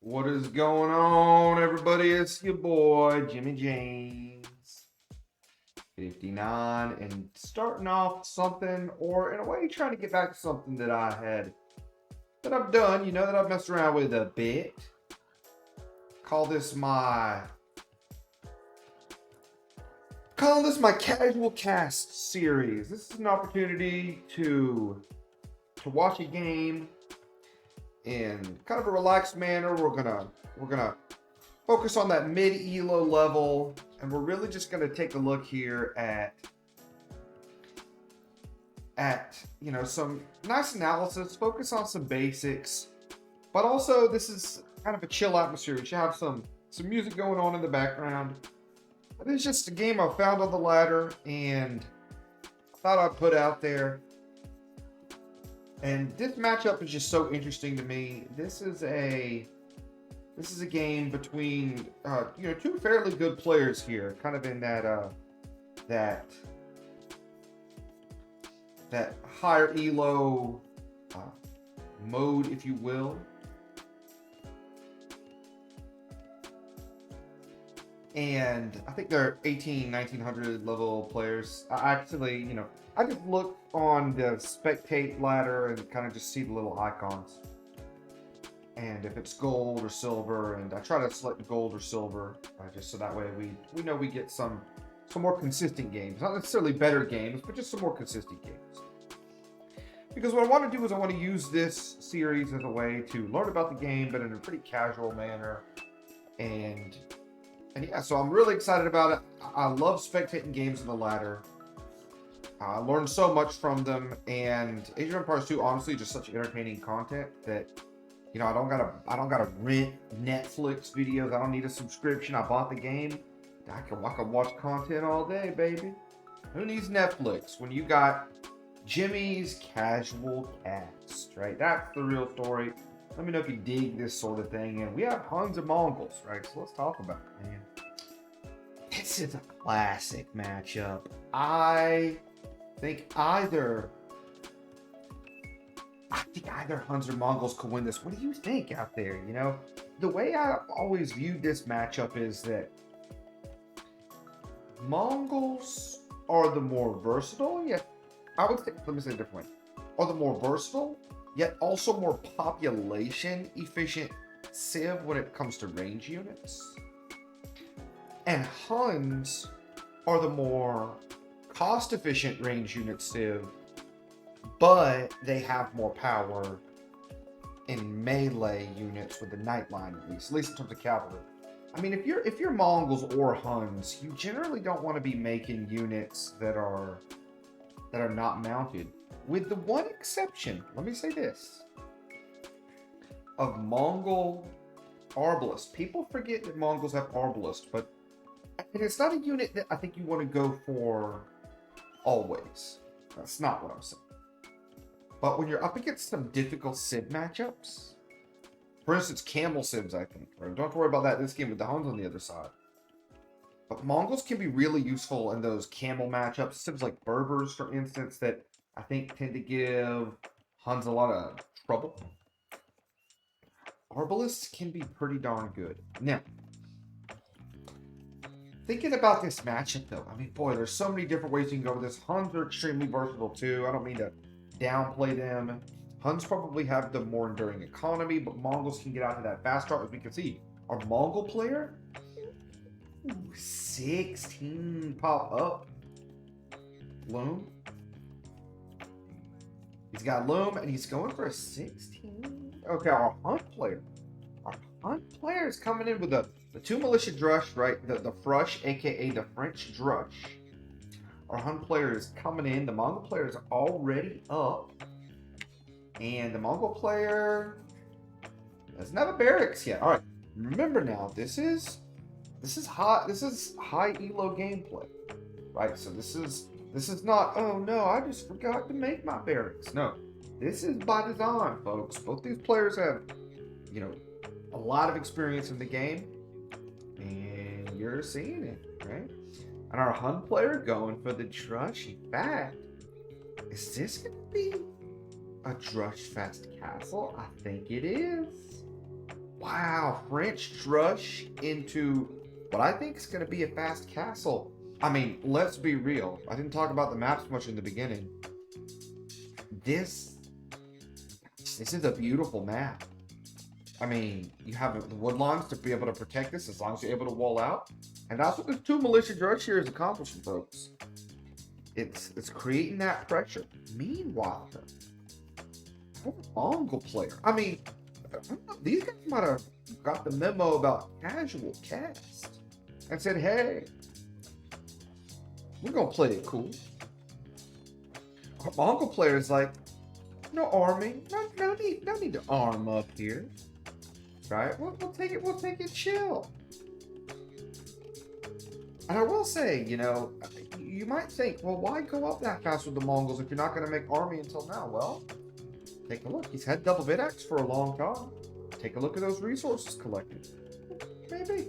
What is going on, everybody? It's your boy, Jimmy James. 59, and starting off something, or in a way, trying to get back to something that I've done, that I've messed around with a bit. Call this my casual cast series. This is an opportunity to watch a game in kind of a relaxed manner. We're gonna focus on that mid elo level, and we're really just gonna take a look here at some nice analysis, focus on some basics, but also this is kind of a chill atmosphere. We should have some music going on in the background. But it's just a game I found on the ladder and I thought I'd put out there. And this matchup is just so interesting to me. This is a game between two fairly good players here, kind of in that higher elo mode, if you will. And I think they're 1900 level players. I just look on the spectate ladder and kind of just see the little icons. And if it's gold or silver, and I try to select gold or silver, just so that way we know we get some more consistent games. Not necessarily better games, but just some more consistent games. Because what I want to do is I want to use this series as a way to learn about the game, but in a pretty casual manner. And yeah, so I'm really excited about it. I love spectating games in the ladder. I learned so much from them, and Age of Empires 2, honestly, just such entertaining content that I don't gotta rent Netflix videos. I don't need a subscription. I bought the game. I can watch content all day, baby. Who needs Netflix when you got Jimmy's Casual Cast, right? That's the real story. Let me know if you dig this sort of thing. And we have Huns and Mongols, right? So let's talk about it, man. This is a classic matchup. I think either Huns or Mongols could win this. What do you think out there? The way I always viewed this matchup is that Mongols are the more versatile, yet I would think, let me say it a different way, are the more versatile, yet also more population efficient civ when it comes to range units. And Huns are the more cost efficient range unit civ, but they have more power in melee units with the Nightline, at least in terms of cavalry. I mean, if you're Mongols or Huns, you generally don't want to be making units that are not mounted. With the one exception, let me say this, of Mongol Arbalest. People forget that Mongols have Arbalest, but it's not a unit that I think you want to go for always. That's not what I'm saying. But when you're up against some difficult civ matchups, for instance, camel civs, I think, right? Don't have to worry about that in this game with the Huns on the other side. But Mongols can be really useful in those camel matchups. Civs like Berbers, for instance, that I think tend to give Huns a lot of trouble. Arbalists can be pretty darn good. Now, thinking about this matchup, though, I mean, boy, there's so many different ways you can go with this. Huns are extremely versatile, too. I don't mean to downplay them. Huns probably have the more enduring economy, but Mongols can get out to that fast start, as we can see. Our Mongol player, 16 pop up. Loom. He's got Loom, and he's going for a 16. Okay, our Hunt player. Our Hunt player is coming in with the two militia drush, right? The Frush, aka the French drush. Our Hunt player is coming in. The Mongol player is already up. And the Mongol player doesn't have a barracks yet. All right, remember now, this is high elo gameplay, right? So this is not, oh no, I just forgot to make my barracks. No, this is by design, folks. Both these players have, a lot of experience in the game, and you're seeing it, right? And our Hun player going for the drush. In fact, is this going to be a Drushfest castle? I think it is. Wow, French drush into what I think is going to be a fast castle. I mean, let's be real. I didn't talk about the maps much in the beginning. This this is a beautiful map. I mean, you have the woodlines to be able to protect this as long as you're able to wall out. And that's what the 2 militia drush here is accomplishing, folks. It's creating that pressure. Meanwhile, Mongol player. I mean, I don't know, these guys might have got the memo about casual cast and said, hey, we're gonna play it cool. Our Mongol player is like, no arming, no need to arm up here. Right? We'll take it chill. And I will say, you know, you might think, well, why go up that fast with the Mongols if you're not going to make army until now? Well, take a look. He's had double Vidax for a long time. Take a look at those resources collected. Maybe.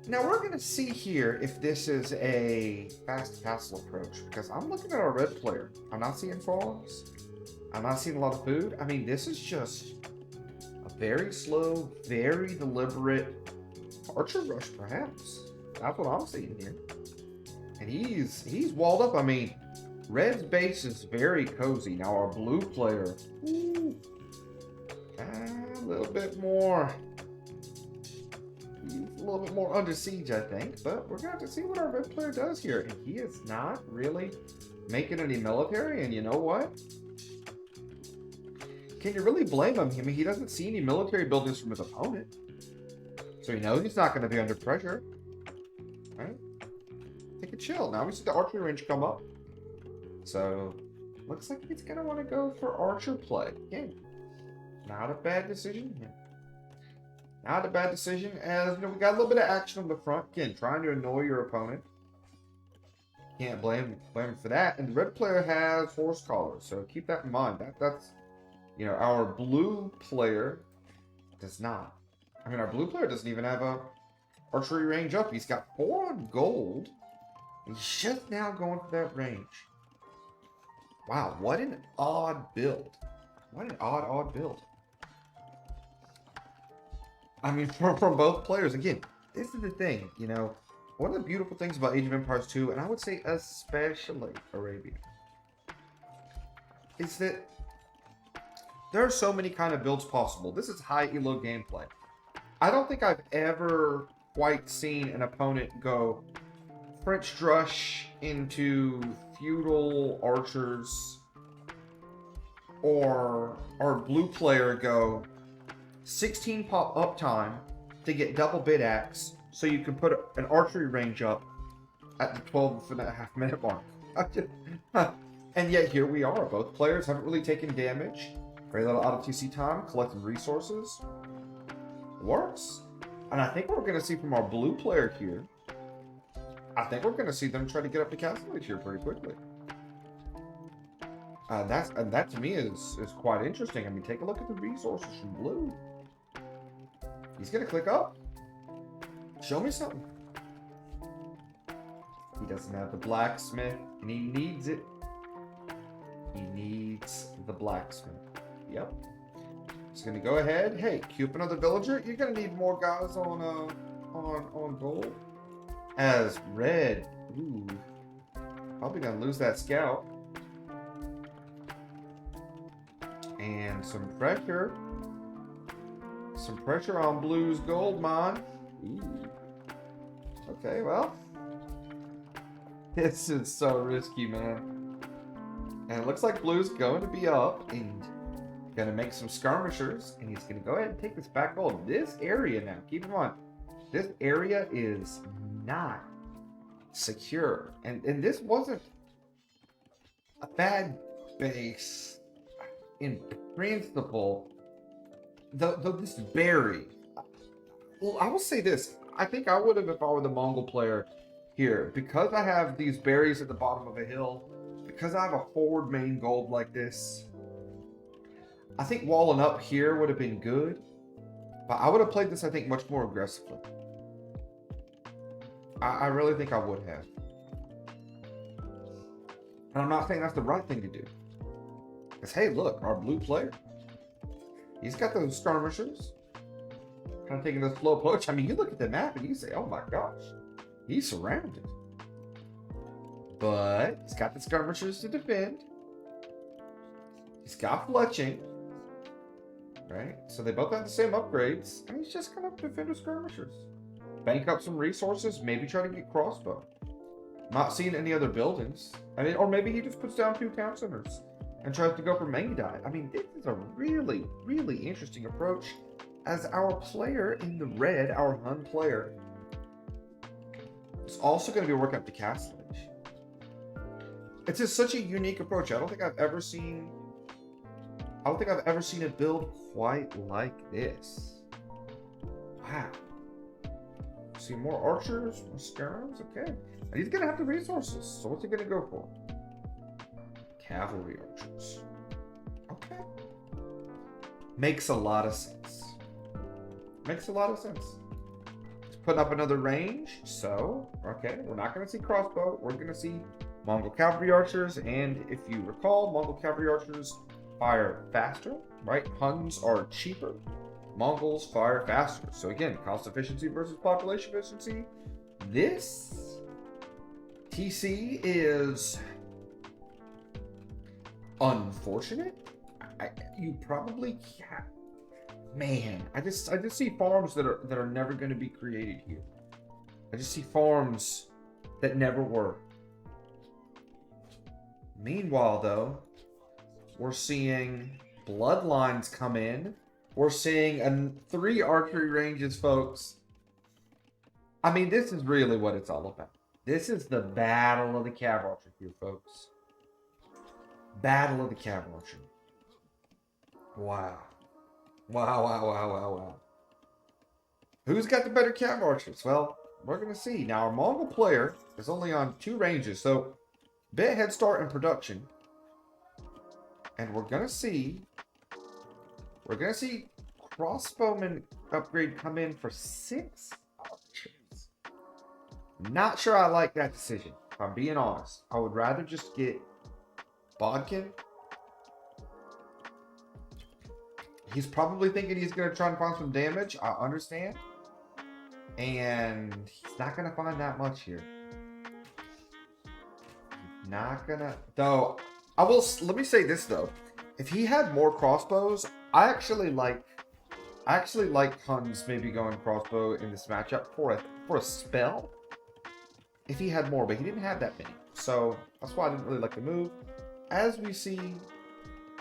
Now, we're going to see here if this is a fast castle approach, because I'm looking at our red player. I'm not seeing farms. I'm not seeing a lot of food. I mean, this is just a very slow, very deliberate archer rush, perhaps. That's what I'm seeing here. And he's walled up. I mean, red's base is very cozy. Now our blue player, ooh, a little bit more. He's a little bit more under siege, I think. But we're going to have to see what our red player does here. And he is not really making any military. And you know what? Can you really blame him? I mean, he doesn't see any military buildings from his opponent. So he knows he's not going to be under pressure. Right? Take a chill. Now we see the archery range come up. So, looks like he's going to want to go for archer play. Again, not a bad decision here. Not a bad decision, as you know, we got a little bit of action on the front. Again, trying to annoy your opponent. Can't blame him for that. And the red player has horse collars, so keep that in mind. That's, you know, our blue player does not. I mean, our blue player doesn't even have a archery range up. He's got 4 on gold. He's just now going for that range. Wow, what an odd build. What an odd build. I mean, from both players. Again, this is the thing, you know. One of the beautiful things about Age of Empires 2, and I would say especially Arabia, is that there are so many kind of builds possible. This is high elo gameplay. I don't think I've ever quite seen an opponent go French drush into feudal archers, or our blue player go 16 pop uptime to get double bid axe so you can put an archery range up at the 12.5 minute mark. And yet here we are. Both players haven't really taken damage. Very little out of TC time, collecting resources. Works. And I think what we're going to see from our blue player here, I think we're going to see them try to get up to castle age here pretty quickly. That to me is quite interesting. I mean, take a look at the resources from blue. He's going to click up. Show me something. He doesn't have the blacksmith, and he needs it. He needs the blacksmith. Yep. He's going to go ahead. Hey, queue up another villager. You're going to need more guys on gold. As red, ooh, probably going to lose that scout. And some pressure. Some pressure on blue's gold mine. Ooh. Okay, well. This is so risky, man. And it looks like blue's going to be up and going to make some skirmishers. And he's going to go ahead and take this back gold. This area now, keep in mind, this area is not secure. And this wasn't a bad base in principle. Though this berry, well, I will say this. I think I would have if I were the Mongol player here. Because I have these berries at the bottom of a hill, because I have a forward main gold like this, I think walling up here would have been good. But I would have played this, I think, much more aggressively. I really think I would have. And I'm not saying that's the right thing to do. Because, hey, look, our blue player, He's got those skirmishers. Kind of taking the slow approach. I mean, you look at the map and you say, oh my gosh, he's surrounded. But he's got the skirmishers to defend. He's got fletching. Right? So they both have the same upgrades. And he's just going to defend with skirmishers. Bank up some resources. Maybe try to get crossbow. Not seeing any other buildings. I mean, or maybe he just puts down 2 town centers and tries to go for main dive. I mean, this is a really, really interesting approach. As our player in the red, our Hun player, is also going to be working up the castle age. It's just such a unique approach. I don't think I've ever seen a build quite like this. Wow. See more archers, more scarabs. Okay, and he's gonna have the resources. So what's he gonna go for? Cavalry archers. Okay. Makes a lot of sense. Makes a lot of sense. He's putting up another range. So, okay, we're not gonna see crossbow. We're gonna see Mongol cavalry archers. And if you recall, Mongol cavalry archers fire faster, right? Huns are cheaper. Mongols fire faster. So again, cost efficiency versus population efficiency. This TC is unfortunate. You probably can't. Man, I just see farms that are never going to be created here. I just see farms that never were. Meanwhile, though, we're seeing bloodlines come in. We're seeing 3 archery ranges, folks. I mean, this is really what it's all about. This is the battle of the cav archer here, folks. Battle of the cav archer. Wow. Wow. Who's got the better cav archers? Well, we're going to see. Now, our Mongol player is only on 2 ranges, so bit head start in production. And we're going to see crossbowman upgrade come in for 6 archers. Not sure I like that decision, if I'm being honest. I would rather just get Bodkin. He's probably thinking he's going to try and find some damage. I understand. And he's not going to find that much here. Not going to... Though, let me say this, though. If he had more crossbows, I actually like Huns maybe going crossbow in this matchup for a spell. If he had more, but he didn't have that many. So that's why I didn't really like the move. As we see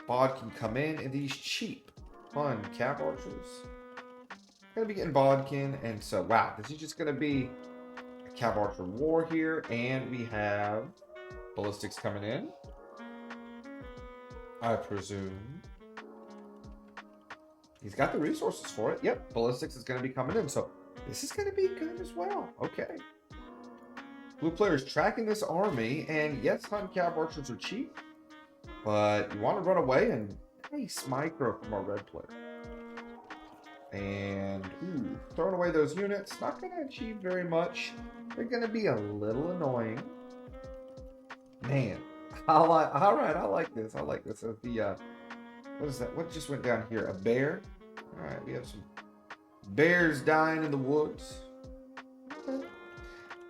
Bodkin come in, and these cheap Hun cav archers gonna be getting Bodkin, and so wow, this is just gonna be a cav archer war here, and we have ballistics coming in. I presume he's got the resources for it. Yep, ballistics is going to be coming in. So this is going to be good as well. Okay. Blue player is tracking this army. And yes, Hun cav archers are cheap. But you want to run away and nice micro from our red player. And throwing away those units. Not going to achieve very much. They're going to be a little annoying. Man. All right, I like this. I like this. The what is that? What just went down here? A bear? All right, we have some bears dying in the woods. Okay.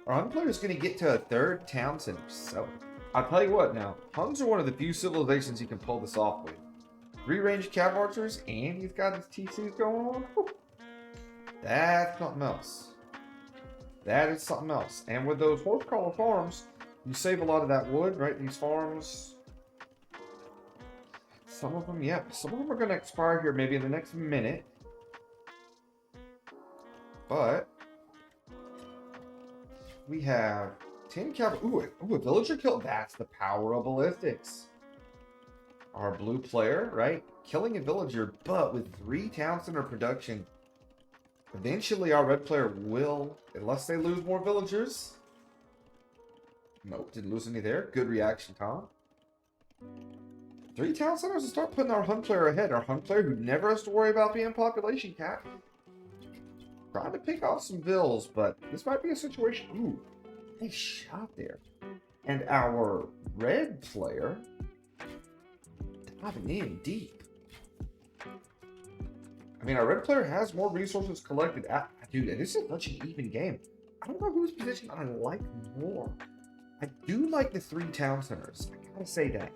Our Hun player is going to get to a 3rd town center. So I'll tell you what. Now, Huns are one of the few civilizations you can pull this off with. 3 ranged cav archers, and he's got his TCs going on. Whew. That's something else. That is something else. And with those horse collar farms, you save a lot of that wood, right? These farms, some of them, yeah, some of them are going to expire here maybe in the next minute. But we have 10 cavalry. Ooh, a villager kill. That's the power of ballistics. Our blue player, right? Killing a villager, but with 3 town center production. Eventually, our red player will, unless they lose more villagers. Nope, didn't lose any there. Good reaction, Tom. 3 town centers to start putting our Hun player ahead. Our Hun player who never has to worry about being population cap. Trying to pick off some vills, but this might be a situation. Ooh, nice shot there. And our red player diving in deep. I mean, our red player has more resources collected. Dude, and this is such an even game. I don't know whose position I like more. I do like the 3 town centers. I gotta say that.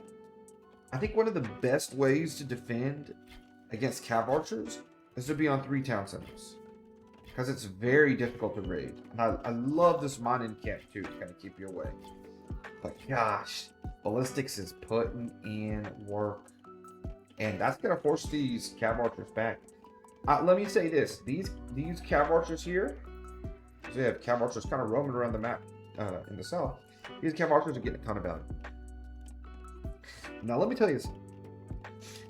I think one of the best ways to defend against cav archers is to be on 3 town centers. Because it's very difficult to raid. And I love this mining camp too to kind of keep you away. But gosh, ballistics is putting in work. And that's going to force these cav archers back. Let me say this. These cav archers here, so they have cav archers kind of roaming around the map in the south. These cav archers are getting a ton of value. Now let me tell you this.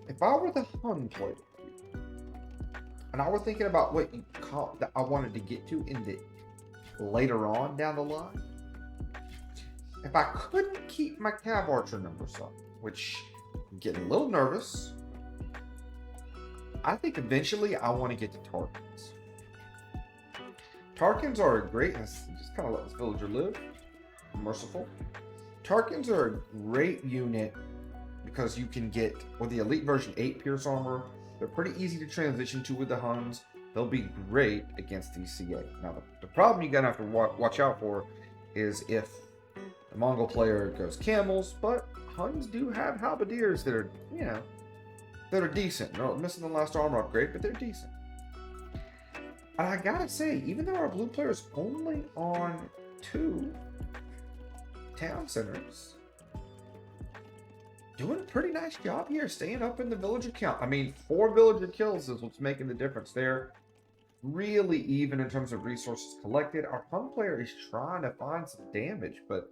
If I were the Hun player, and I were thinking about what you call that I wanted to get to in the later on down the line, if I couldn't keep my cav archer numbers up, which I'm getting a little nervous, I think eventually I want to get to Tarkans. Tarkans are a great, just kind of let this villager live. Merciful. Tarkans are a great unit because you can get, with the elite version 8 pierce armor, they're pretty easy to transition to with the Huns. They'll be great against these CA. Now, the problem you're going to have to watch out for is if the Mongol player goes camels, but Huns do have halberdiers that are, you know, that are decent. They're missing the last armor upgrade, but they're decent. And I gotta say, even though our blue player is only on 2 town centers, doing a pretty nice job here, staying up in the villager count. I mean, 4 villager kills is what's making the difference there. Really even in terms of resources collected. Our Hun player is trying to find some damage, but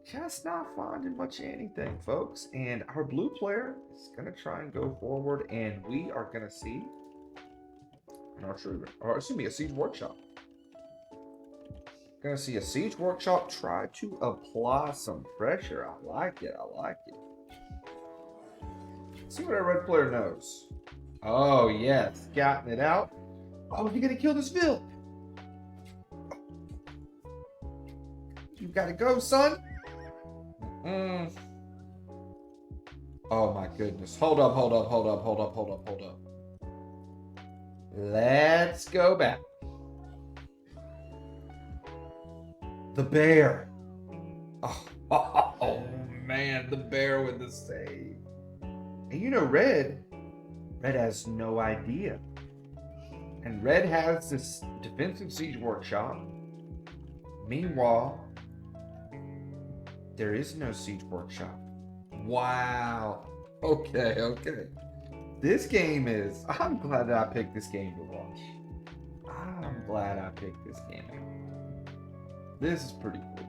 just not finding much of anything, folks. And our blue player is going to try and go forward, and we are going to see an archery, or excuse me, a siege workshop. Going to see a siege workshop try to apply some pressure. I like it. I like it. Let's see what our red player knows. Oh, yeah, scouting it out. Oh, you're going to kill this Vil. You got to go, son. Oh my goodness. Hold up. Let's go back. The bear. Oh man, the bear with the save. And you know Red has no idea. And Red has this defensive siege workshop. Meanwhile, there is no siege workshop. Wow. Okay. This game is... I'm glad that I picked this game to watch. I'm glad I picked this game. This is pretty cool.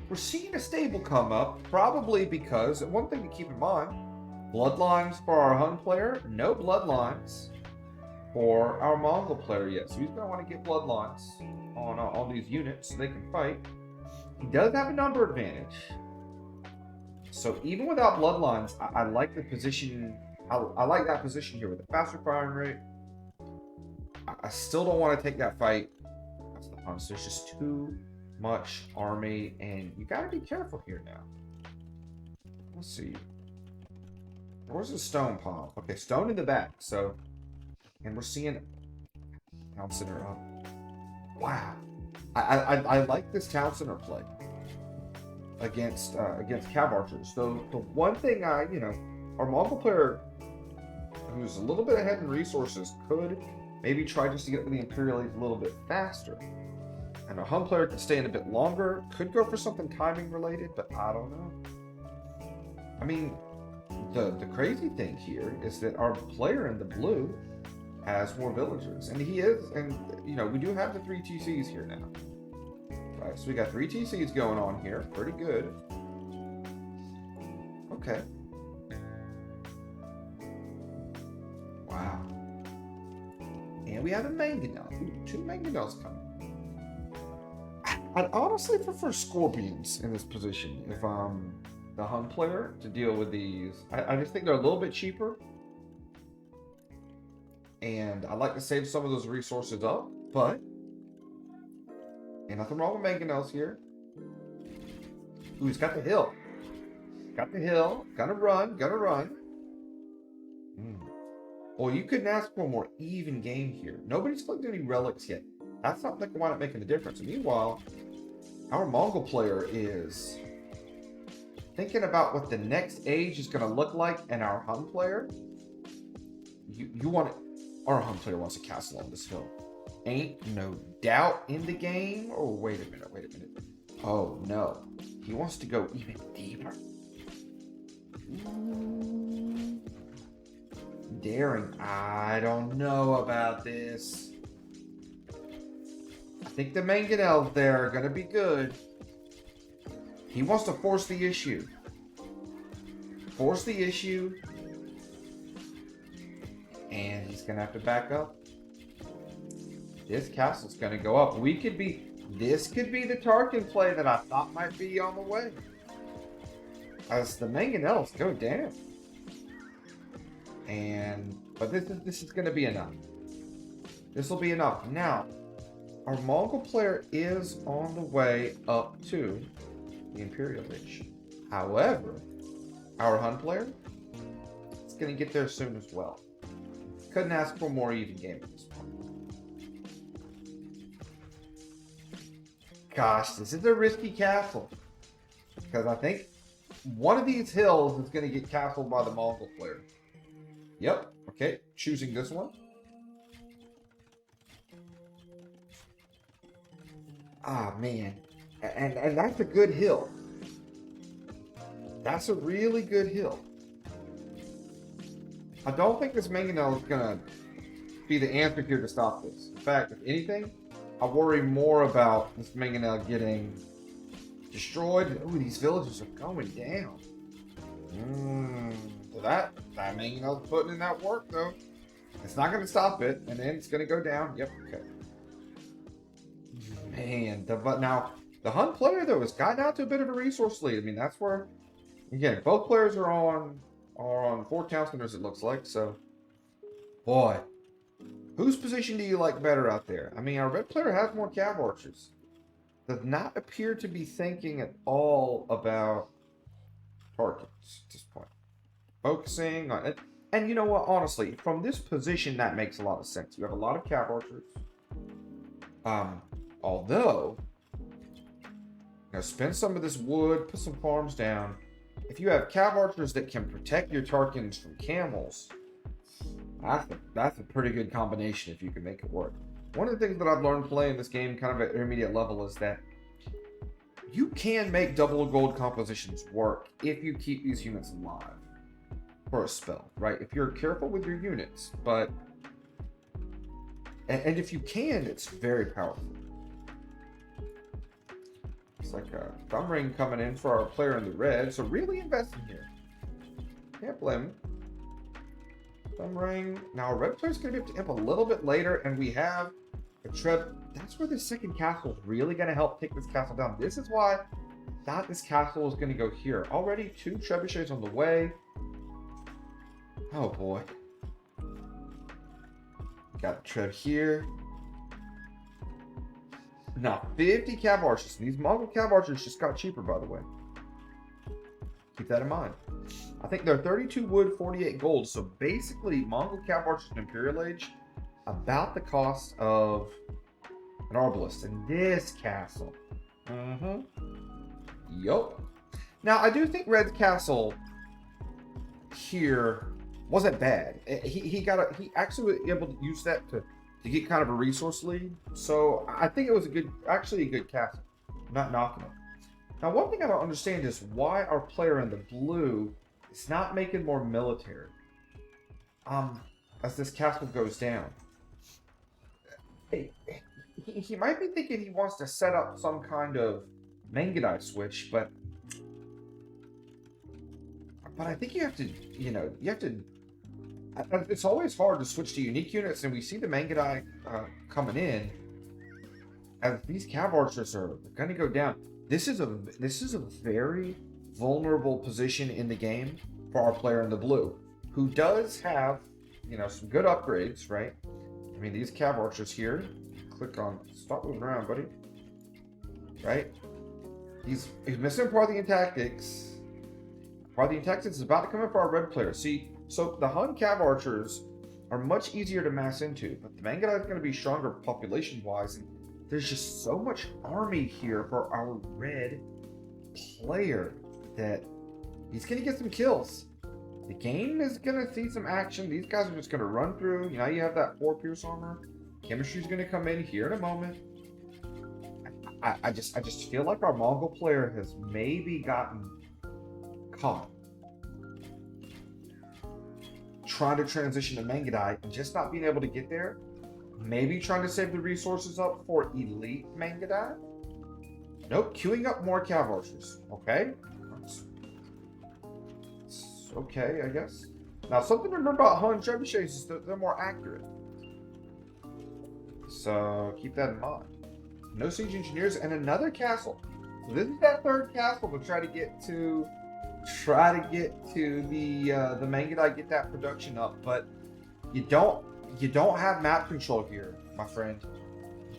We're seeing a stable come up, probably because, one thing to keep in mind, bloodlines for our Hun player, no bloodlines for our Mongol player yet. So he's going to want to get bloodlines on these units so they can fight. He does have a number advantage. So even without bloodlines, I like the position. I like that position here with the faster firing rate. I still don't want to take that fight. That's the Huns. There's just too much army, and you got to be careful here now. Let's see. Where's the stone pile? Okay, stone in the back. So, and we're seeing town center up. Wow. I like this town center play against cav archers. So the one thing our Mongol player, who's a little bit ahead in resources, could maybe try just to get to the Imperial Age a little bit faster. And our Hun player could stay in a bit longer, could go for something timing related, but I don't know. I mean, the crazy thing here is that our player in the blue has more villagers, and he is, and we do have the 3 TCs here now. Right, so we got 3 TCs going on here, pretty good. Okay. Wow. And we have a mangonel. 2 mangonels coming. I'd honestly prefer scorpions in this position if I'm the Hun player to deal with these. I just think they're a little bit cheaper. And I like to save some of those resources up, but ain't nothing wrong with mangonels here. Ooh, he's got the hill. Got the hill. Gonna run. Well, you couldn't ask for a more even game here. Nobody's collected any relics yet. That's not like why not making a difference. Meanwhile, our Mongol player is thinking about what the next age is going to look like, and our Hun player, you want it. Our Hun player wants a castle on this hill. Ain't no doubt in the game. Oh, wait a minute. Oh, no. He wants to go even deeper. Daring. I don't know about this. I think the mangonels there are going to be good. He wants to force the issue. Force the issue. And he's going to have to back up. This castle's going to go up. This could be the Tarkin play that I thought might be on the way. As the mangonels go down. But this is going to be enough. This will be enough. Now, our Mongol player is on the way up to the Imperial Age. However, our Hun player is going to get there soon as well. Couldn't ask for a more even game at this point. Gosh, this is a risky castle. Because I think one of these hills is going to get castled by the Mongol player. Yep. Okay. Choosing this one. Ah, man. And that's a good hill. That's a really good hill. I don't think this mangonel is going to be the answer here to stop this. In fact, if anything, I worry more about this mangonel getting destroyed. Ooh, these villages are going down. So that mangonel's putting in that work, though. It's not going to stop it, and then it's going to go down. Yep, okay. Man, but now, the Hun player, though, has gotten out to a bit of a resource lead. I mean, that's where, again, both players are on 4 town centers, it looks like, so. Boy, whose position do you like better out there? I mean, our red player has more cav archers. Does not appear to be thinking at all about targets at this point. Focusing on it. And you know what, honestly, from this position, that makes a lot of sense. You have a lot of cav archers. Although, spend some of this wood, put some farms down. If you have cav archers that can protect your Tarkins from camels, that's a pretty good combination if you can make it work. One of the things that I've learned playing this game kind of at intermediate level is that you can make double gold compositions work if you keep these units alive for a spell, right? If you're careful with your units, and if you can, it's very powerful. It's like a thumb ring coming in for our player in the red, so really investing here. Can't blame him. Thumb ring. Now our red player's going to be able to imp a little bit later, and we have a treb. That's where the second castle is really going to help take this castle down. This is why I thought this castle was going to go here. Already 2 trebuchets on the way. Oh boy. Got the treb here. Now, 50 cav archers. These Mongol cav archers just got cheaper, by the way. Keep that in mind. I think they're 32 wood, 48 gold. So basically, Mongol cav archers in Imperial Age, about the cost of an arbalist in this castle. Yup. Now, I do think Red's castle here wasn't bad. He actually was able to use that to get kind of a resource lead. So I think it was actually a good castle. I'm not knocking it. Now, one thing I don't understand is why our player in the blue is not making more military. As this castle goes down. He might be thinking he wants to set up some kind of Mangudai switch, but I think you have to, it's always hard to switch to unique units, and we see the Mangudai coming in as these cav archers are going to go down. This is a very vulnerable position in the game for our player in the blue, who does have, some good upgrades, right? I mean, these cav archers here, click on, stop moving around, buddy. Right? He's missing Parthian tactics. Parthian tactics is about to come in for our red player. See, so the Hun cav archers are much easier to mass into, but the Mangudai is going to be stronger population-wise, and there's just so much army here for our red player that he's going to get some kills. The game is going to see some action. These guys are just going to run through. You know, you have that 4 pierce armor. Chemistry's going to come in here in a moment. I just feel like our Mongol player has maybe gotten caught trying to transition to Mangudai and just not being able to get there. Maybe trying to save the resources up for elite Mangudai. Nope, queuing up more cav archers. Okay. It's okay, I guess. Now, something to remember about Hun trebuchets is that they're more accurate. So, keep that in mind. No siege engineers and another castle. So this is that third castle to try to get to the Mangudai, get that production up, but you don't have map control here, my friend.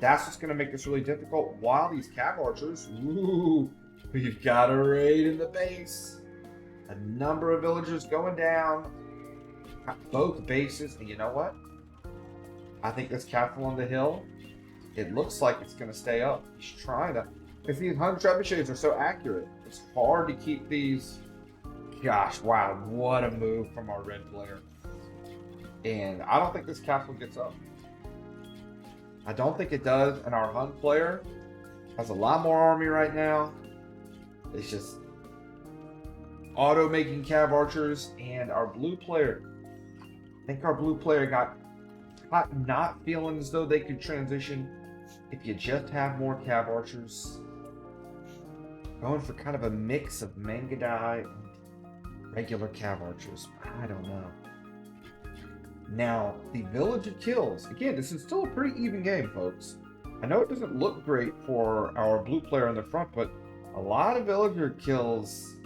That's what's gonna make this really difficult. While these cav archers, ooh, we've got a raid in the base. A number of villagers going down. Both bases, and you know what? I think this castle on the hill, it looks like it's gonna stay up. He's trying to. If these Hun trebuchets are so accurate, it's hard to keep these. Gosh, wow, what a move from our red player. And I don't think this castle gets up. I don't think it does, and our Hun player has a lot more army right now. It's just auto-making cav archers, and our blue player, I think our blue player got not feeling as though they could transition if you just have more cav archers. Going for kind of a mix of Mangudai and regular cav archers. I don't know. Now, the villager kills. Again, this is still a pretty even game, folks. I know it doesn't look great for our blue player in the front, but a lot of villager kills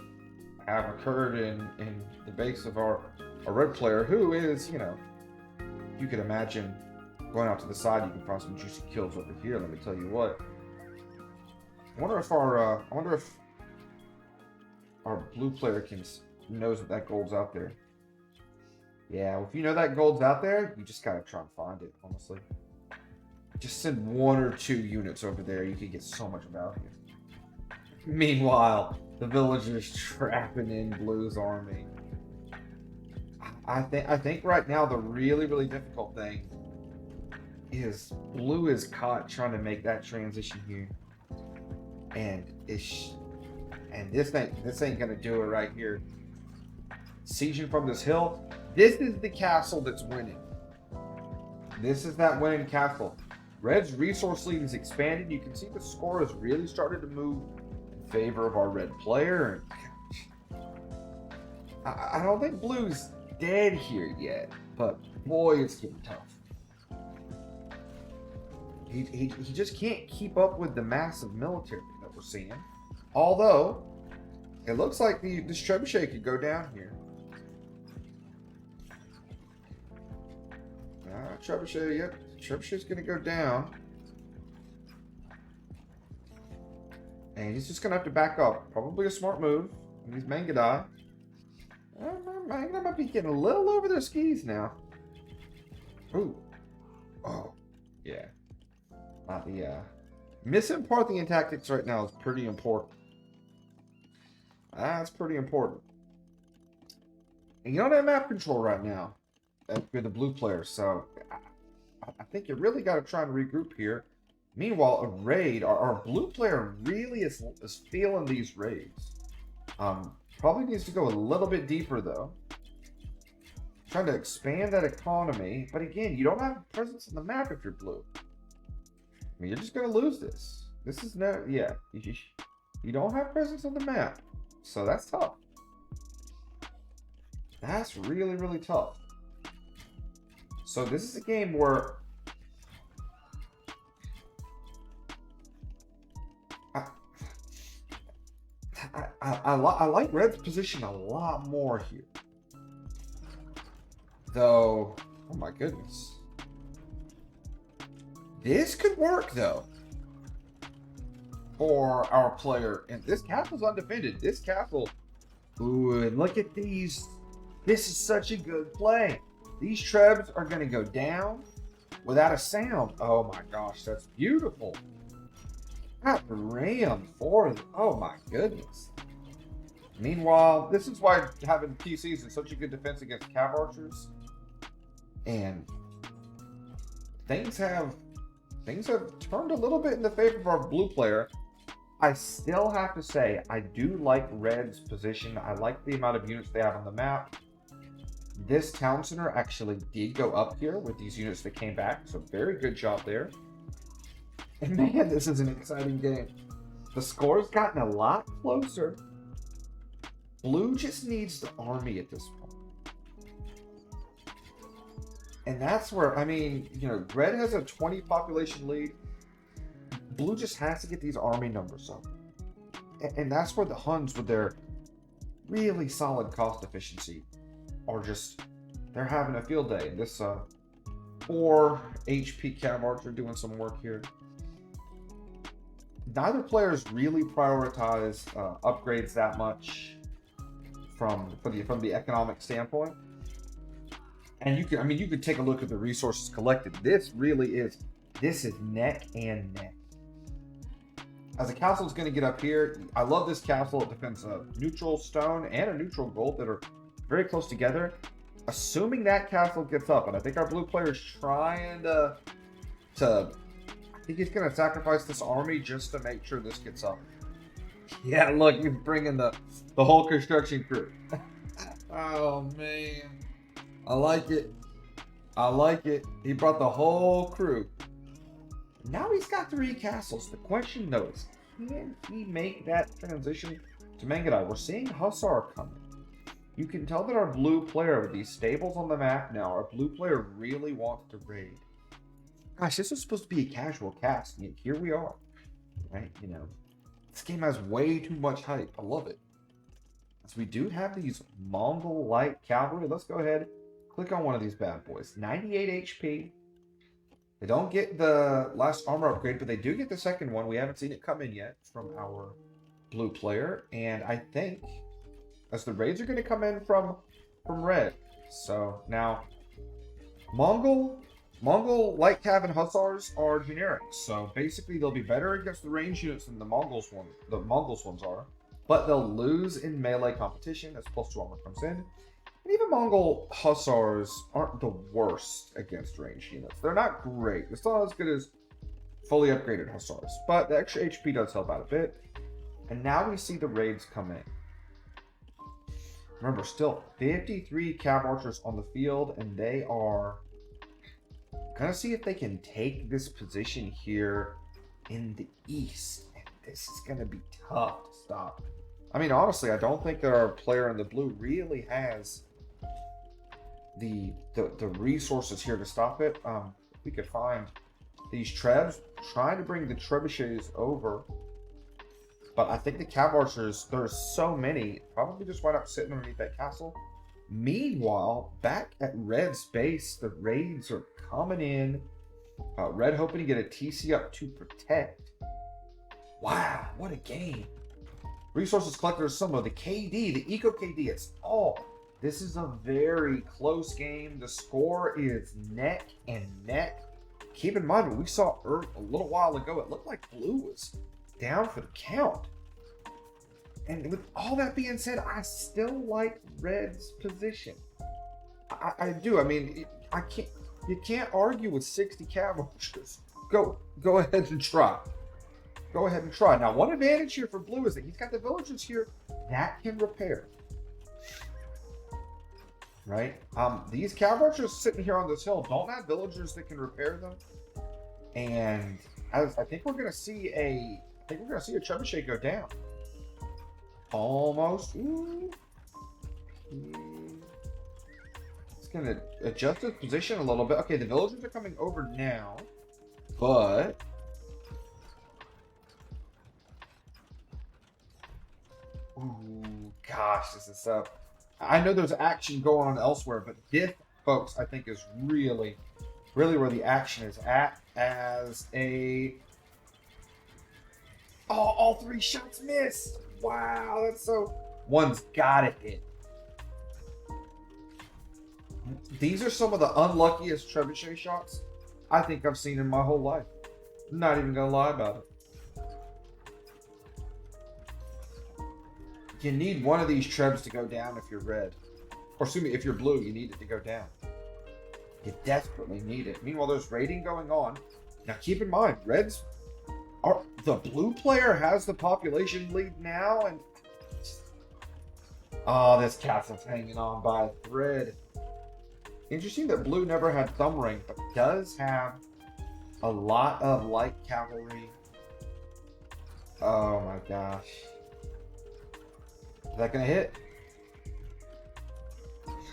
have occurred in the base of our red player, who is, you know, you could imagine going out to the side, you can find some juicy kills over here. Let me tell you what. I wonder if our blue player knows that gold's out there. Yeah, well, if you know that gold's out there, you just gotta try and find it, honestly. Just send 1 or 2 units over there, you can get so much value. Meanwhile, the villagers trapping in Blue's army. I think right now the really, really difficult thing is Blue is caught trying to make that transition here. And this ain't gonna do it right here. Sieging from this hill. This is the castle that's winning. This is that winning castle. Red's resource lead is expanded. You can see the score has really started to move in favor of our red player. I don't think Blue's dead here yet, but boy, it's getting tough. He just can't keep up with the massive military that we're seeing. Although, it looks like this trebuchet could go down here. Trebuchet, yep. Trebuchet's gonna go down. And he's just gonna have to back up. Probably a smart move. And these Mangudai. Mangudai might be getting a little over their skis now. Ooh. Oh. Yeah. Missing Parthian tactics right now is pretty important. That's pretty important. And you don't have map control right now with the blue player, so I think you really got to try and regroup here. Meanwhile, a raid, our blue player really is feeling these raids. Probably needs to go a little bit deeper though. Trying to expand that economy, but again, you don't have presence on the map if you're blue. I mean, you're just going to lose this. This is no, yeah. You don't have presence on the map, so that's tough. That's really, really tough. So this is a game where I like Red's position a lot more here. Though, oh my goodness. This could work though for our player. And this castle's undefended. This castle, ooh, and look at these. This is such a good play. These trebs are going to go down without a sound. Oh my gosh, that's beautiful. Got ram for them. Oh my goodness. Meanwhile, this is why having PCs is such a good defense against cav archers. And things have turned a little bit in the favor of our blue player. I still have to say, I do like Red's position. I like the amount of units they have on the map. This town center actually did go up here with these units that came back, so very good job there. And man, this is an exciting game. The score's gotten a lot closer. Blue just needs the army at this point. And that's where, I mean, you know, Red has a 20 population lead. Blue just has to get these army numbers up. And that's where the Huns, with their really solid cost efficiency, are just, they're having a field day. This 4 HP cav archer doing some work here. Neither players really prioritize upgrades that much from the economic standpoint. And you could take a look at the resources collected. This is neck and neck. As a castle's going to get up here, I love this castle. It defends a neutral stone and a neutral gold that are very close together. Assuming that castle gets up, and I think our blue player is trying to I think he's going to sacrifice this army just to make sure this gets up. Yeah, look, he's bringing the whole construction crew. Oh, man. I like it. I like it. He brought the whole crew. Now he's got 3 castles. The question, though, is can he make that transition to Mangadai? We're seeing Hussar coming. You can tell that our blue player, with these stables on the map now, our blue player really wants to raid. Gosh, this was supposed to be a casual cast, and yet here we are. Right? You know, this game has way too much hype. I love it. So we do have these Mongol light cavalry. Let's go ahead, click on one of these bad boys. 98 HP. They don't get the last armor upgrade, but they do get the second one. We haven't seen it come in yet from our blue player. And I think as the raids are going to come in from red. So now Mongol light cav and hussars are generic. So basically they'll be better against the range units than the Mongols ones are. But they'll lose in melee competition as +2 armor comes in. And even Mongol Hussars aren't the worst against ranged units. They're not great. It's not as good as fully upgraded Hussars. But the extra HP does help out a bit. And now we see the raids come in. Remember, still 53 cav archers on the field. And they are going to see if they can take this position here in the east. And this is going to be tough to stop. I mean, honestly, I don't think that our player in the blue really has the resources here to stop it. If we could find these trebs, trying to bring the trebuchets over. But I think the cav archers, there's so many, probably just wind up sitting underneath that castle. Meanwhile, back at Red's base, the raids are coming in. Red hoping to get a TC up to protect. Wow, what a game. Resources collected some of the KD, the Eco KD, it's all. This is a very close game. The score is neck and neck. Keep in mind, when we saw Earth a little while ago, it looked like blue was down for the count. And with all that being said, I still like Red's position. I do. I mean, you can't argue with 60 cav archers. Go ahead and try. Go ahead and try. Now, one advantage here for blue is that he's got the villagers here that can repair. Right? These cav archers sitting here on this hill don't have villagers that can repair them. And I think we're gonna see a trebuchet go down. Almost. Ooh. It's gonna adjust its position a little bit. Okay, the villagers are coming over now, but ooh, gosh, this is so. I know there's action going on elsewhere, but this, folks, I think is really where the action is at. As all 3 shots missed. Wow, that's so. One's got to hit. These are some of the unluckiest trebuchet shots I think I've seen in my whole life. I'm not even gonna lie about it. You need one of these trebs to go down if you're red. Or excuse me, if you're blue, you need it to go down. You desperately need it. Meanwhile, there's raiding going on. Now keep in mind, reds are the blue player has the population lead now, and oh, this castle's hanging on by a thread. Interesting that blue never had thumb ring, but does have a lot of light cavalry. Oh my gosh. Is that gonna hit?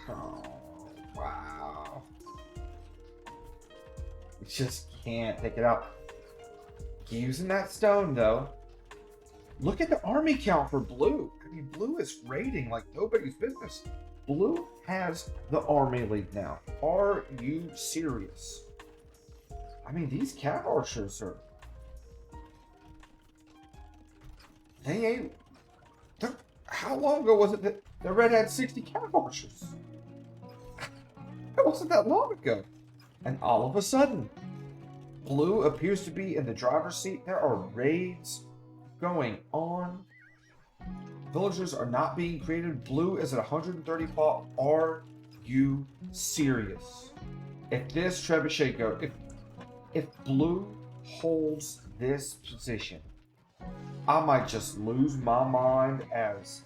Oh, wow. We just can't take it out. Using that stone though. Look at the army count for blue. I mean, blue is raiding like nobody's business. Blue has the army lead now. Are you serious? I mean, these cav archers are... They ain't... How long ago was it that the red had 60 cav archers? It wasn't that long ago. And all of a sudden, blue appears to be in the driver's seat. There are raids going on. Villagers are not being created. Blue is at 130 paw. Are you serious? If this trebuchet goes, if blue holds this position, I might just lose my mind as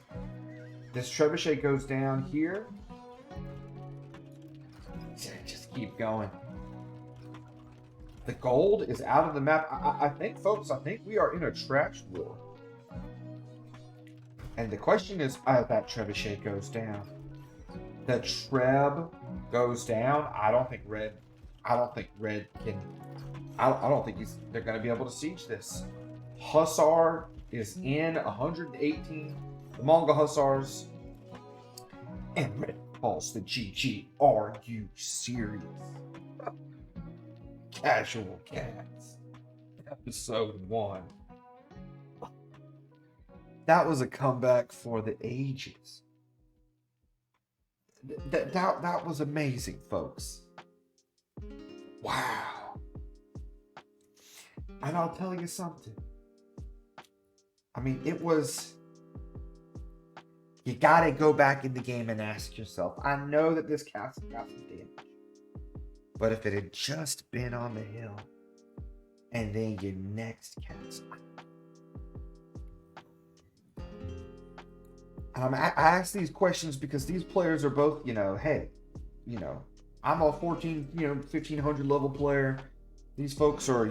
this trebuchet goes down here. Just keep going. The gold is out of the map. I think, folks, I think we are in a trash war. And the question is, that trebuchet goes down. The treb goes down. I don't think red can. I don't think they're going to be able to siege this. Hussar is in 118. The Mongol Hussars. And red calls the GG. Are you serious? Casual Cats. Episode 1. That was a comeback for the ages. That was amazing, folks. Wow. And I'll tell you something. I mean, it was... You gotta go back in the game and ask yourself. I know that this castle got some damage. But if it had just been on the hill, and then your next castle... I ask these questions because these players are both, hey, I'm a 1500 level player. These folks are,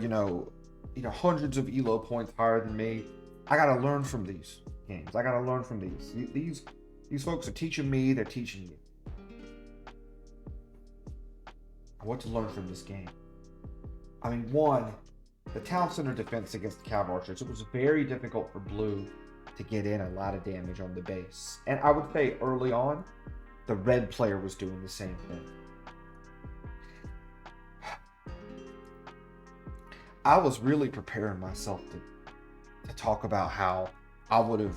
hundreds of elo points higher than me. I gotta learn from these games. I gotta learn from these. These folks are teaching me. They're teaching you. I want to learn from this game. I mean, one, the town center defense against the cav archers. It was very difficult for blue to get in a lot of damage on the base. And I would say early on, the red player was doing the same thing. I was really preparing myself to talk about how I would have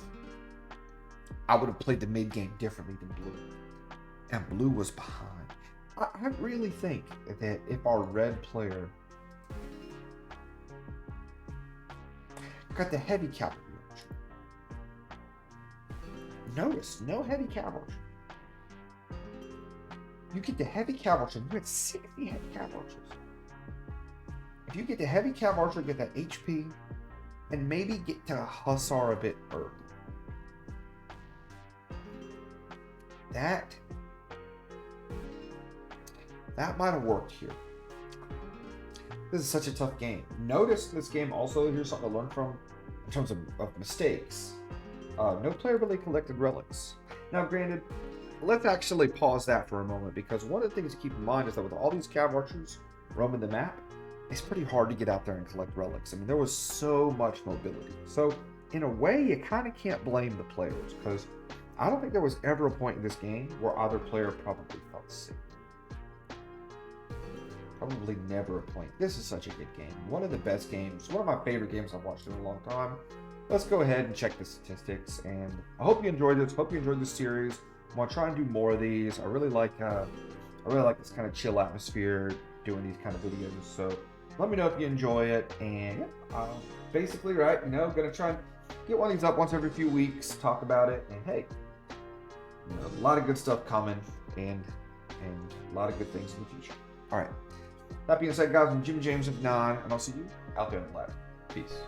played the mid game differently than blue. And blue was behind. I really think that if our red player got the heavy cavalry, notice, no heavy cavalry. You get the heavy cavalry, you get 60 heavy cavalry. If you get the heavy cavalry, get that HP, and maybe get to Hussar a bit early. That might have worked here. This is such a tough game. Notice this game also, here's something to learn from in terms of mistakes. No player really collected relics. Now, granted, let's actually pause that for a moment, because one of the things to keep in mind is that with all these cav archers roaming the map, it's pretty hard to get out there and collect relics. I mean, there was so much mobility. So, in a way, you kind of can't blame the players, because I don't think there was ever a point in this game where either player probably felt sick. Probably never a point. This is such a good game. One of the best games, one of my favorite games I've watched in a long time. Let's go ahead and check the statistics, and I hope you enjoyed this. Hope you enjoyed this series. I want to try and do more of these. I really like I really like this kind of chill atmosphere doing these kind of videos. So let me know if you enjoy it. And yeah, basically, right, gonna try and get one of these up once every few weeks, talk about it, and hey, a lot of good stuff coming, and a lot of good things in the future. All right. That being said, guys, I'm Jimmy James of 9, and I'll see you out there in the lab. Peace.